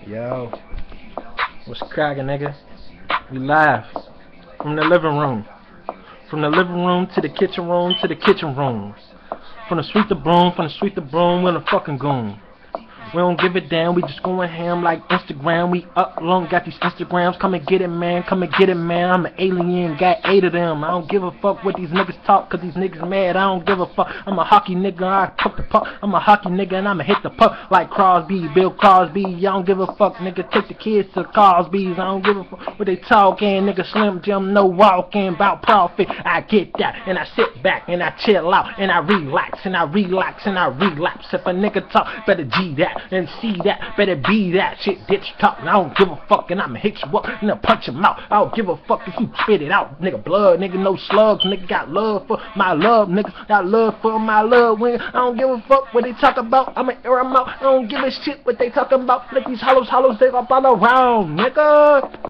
Yo, what's crackin', nigga? We live from the living room. From the living room to the kitchen room to the kitchen room. From the street to broom, from the street to broom, we're the fucking goon. We don't give it down, we just going ham like Instagram. We up long, got these Instagrams. Come and get it, man, come and get it, man. I'm an alien, got 8 of them. I don't give a fuck what these niggas talk, cause these niggas mad. I don't give a fuck. I'm a hockey nigga, I puck the puck. I'm a hockey nigga and I'ma hit the puck like Crosby, Bill Crosby. I don't give a fuck, nigga. Take the kids to the Cosby's. I don't give a fuck what they talking, nigga. Slim Jim, no walking about profit. I get that and I sit back and I chill out and I relax and I relax and I relapse. If a nigga talk, better G that and see that, better be that shit. Ditch talk, and I don't give a fuck, and I'ma hit you up and I'll punch him out. I don't give a fuck if you spit it out, nigga. Blood, nigga, no slugs, nigga. Got love for my love, nigga. Got love for my love, nigga. I don't give a fuck what they talk about. I'ma air them out. I don't give a shit what they talking about. Like these hollows, they got all around, nigga.